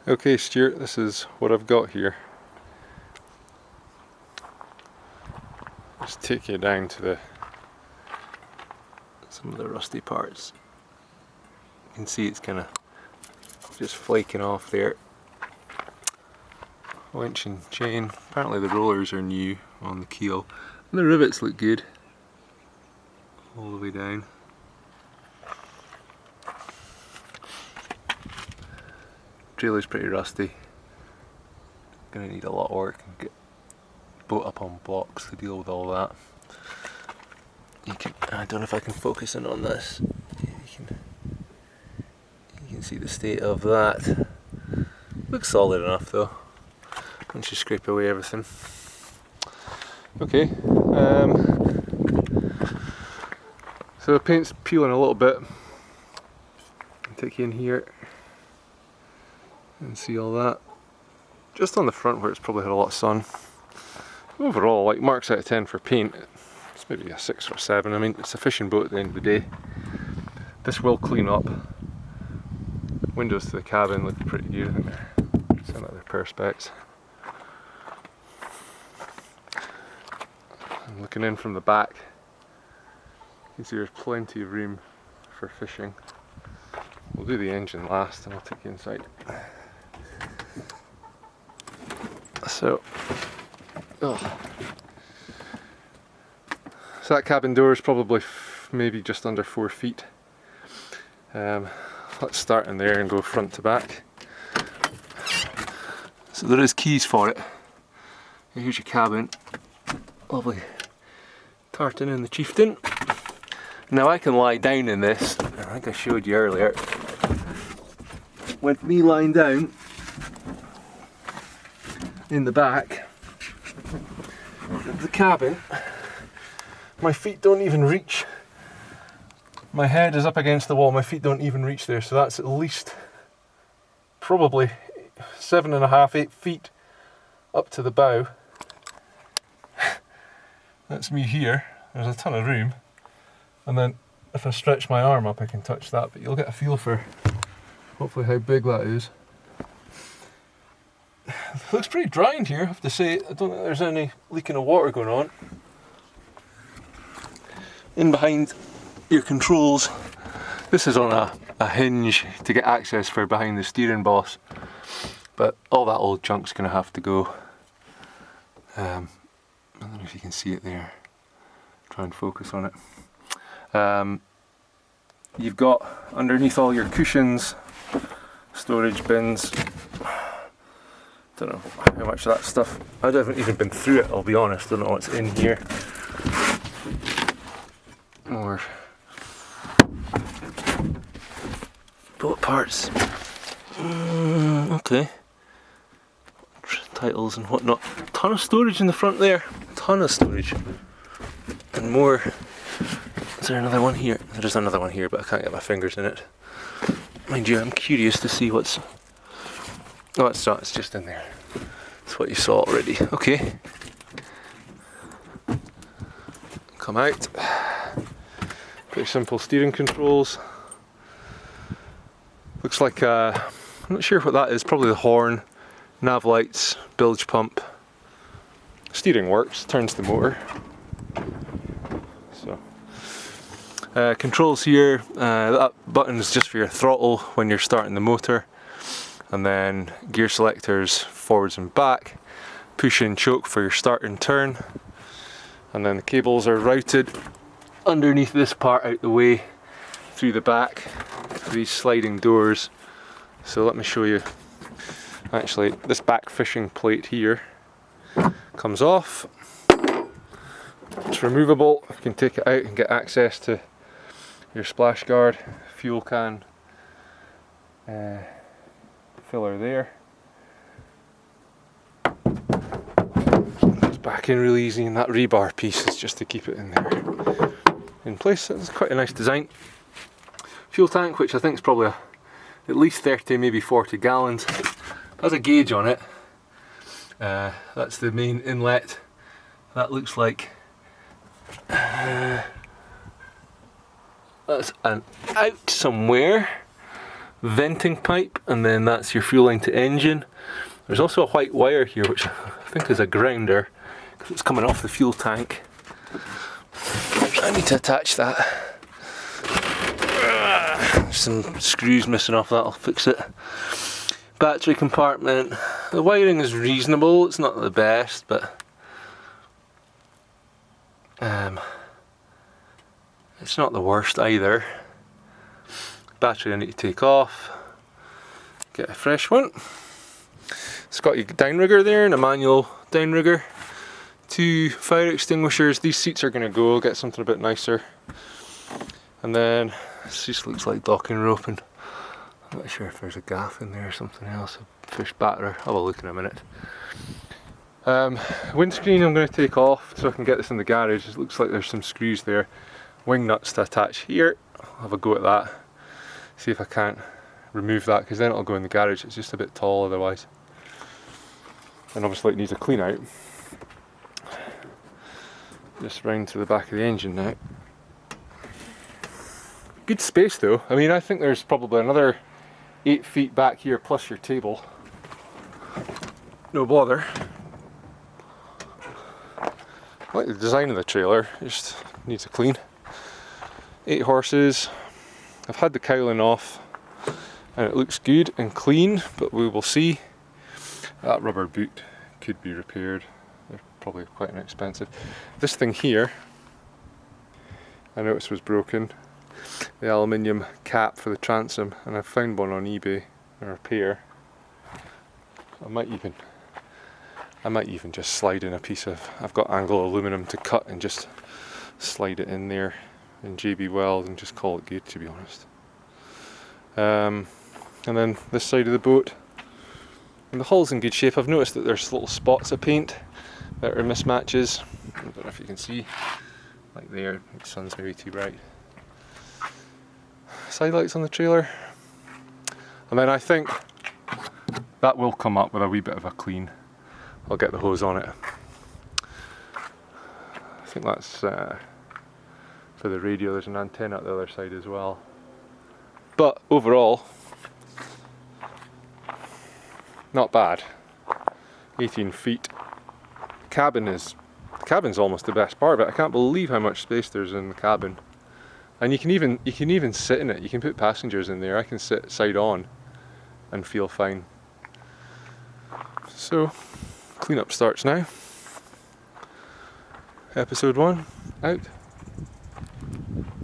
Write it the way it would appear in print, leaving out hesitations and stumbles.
Okay Stuart, this is what I've got here. Just take you down to some of the rusty parts. You can see it's kind of just flaking off there. Winch and chain. Apparently the rollers are new on the keel. And the rivets look good. All the way down. Trailer's pretty rusty. Gonna need a lot of work and get boat up on blocks to deal with all that. I don't know if I can focus in on this. You can see the state of that. Looks solid enough though, once you scrape away everything. Okay, so the paint's peeling a little bit. I'll take you in here and see all that. Just on the front where it's probably had a lot of sun. Overall, like marks out of 10 for paint, it's maybe a 6 or 7. I mean, it's a fishing boat at the end of the day. This will clean up. Windows to the cabin look pretty good. I think they're some of their perspex. I'm looking in from the back. You can see there's plenty of room for fishing. We'll do the engine last and I'll take you inside. So that cabin door is probably maybe just under 4 feet. Let's start in there and go front to back. So there is keys for it. Here's your cabin. Lovely tartan in the Chieftain. Now I can lie down in this. I think I showed you earlier. With me lying down in the back of the cabin, my feet don't even reach. My head is up against the wall, my feet don't even reach there, so that's at least probably 7.5, 8 feet up to the bow. That's me here. There's a ton of room, and then if I stretch my arm up I can touch that, but you'll get a feel for hopefully how big that is. It looks pretty dry in here, I have to say. I don't think there's any leaking of water going on. In behind your controls, this is on a hinge to get access for behind the steering boss, but all that old junk's going to have to go. I don't know if you can see it there. Try and focus on it. You've got underneath all your cushions, storage bins. Don't know how much of that stuff. I haven't even been through it, I'll be honest. Don't know what's in here. More boat parts. Okay. Titles and whatnot. Ton of storage in the front there. Ton of storage. And more. Is there another one here? There's another one here, but I can't get my fingers in it. Mind you, I'm curious to see what's... Oh, it's not, it's just in there. That's what you saw already. Okay. Come out. Pretty simple steering controls. Looks like, I'm not sure what that is, probably the horn, nav lights, bilge pump. Steering works, turns the motor. So, controls here, that button is just for your throttle when you're starting the motor. And then gear selectors forwards and back, push and choke for your start and turn. And then the cables are routed underneath this part out the way through the back, these sliding doors. So let me show you. Actually, this back fishing plate here comes off. It's removable. You can take it out and get access to your splash guard, fuel can, filler there. It's back in really easy, and that rebar piece is just to keep it in there in place. It's quite a nice design. Fuel tank, which I think is probably at least 30, maybe 40 gallons. Has a gauge on it. That's the main inlet. That looks like that's an out somewhere. venting pipe, and then that's your fuel line to engine. There's also a white wire here, which I think is a grounder, because it's coming off the fuel tank. I need to attach that. Some screws missing off that, I'll fix it. Battery compartment. The wiring is reasonable, it's not the best, but it's not the worst either. Battery I need to take off. Get a fresh one. It's got your downrigger there and a manual downrigger. 2 fire extinguishers. These seats are going to go. I'll get something a bit nicer. And then this just looks like docking rope, and I'm not sure if there's a gaff in there or something else. A fish batter. I'll have a look in a minute. Windscreen I'm going to take off so I can get this in the garage. It looks like there's some screws there. Wing nuts to attach here. I'll have a go at that. See if I can't remove that, because then it'll go in the garage. It's just a bit tall otherwise. And obviously it needs a clean out. Just round to the back of the engine now. Good space though. I mean, I think there's probably another 8 feet back here plus your table. No bother. I like the design of the trailer, it just needs a clean. 8 horses. I've had the cowling off and it looks good and clean, but we will see. That rubber boot could be repaired. They're probably quite inexpensive. This thing here, I noticed was broken. The aluminium cap for the transom, and I found one on eBay, a repair. I might even just slide in a piece of, I've got angle aluminum to cut and just slide it in there in JB Weld and just call it good, to be honest. And then this side of the boat, and the hull's in good shape. I've noticed that there's little spots of paint that are mismatches. I don't know if you can see, like there, the sun's maybe too bright. Side lights on the trailer, and then I think that will come up with a wee bit of a clean. I'll get the hose on it. I think that's for the radio. There's an antenna at the other side as well. But overall, not bad. 18 feet. Cabin's almost the best part of it. I can't believe how much space there's in the cabin. And you can even sit in it. You can put passengers in there. I can sit side on and feel fine. So, cleanup starts now. Episode 1 out.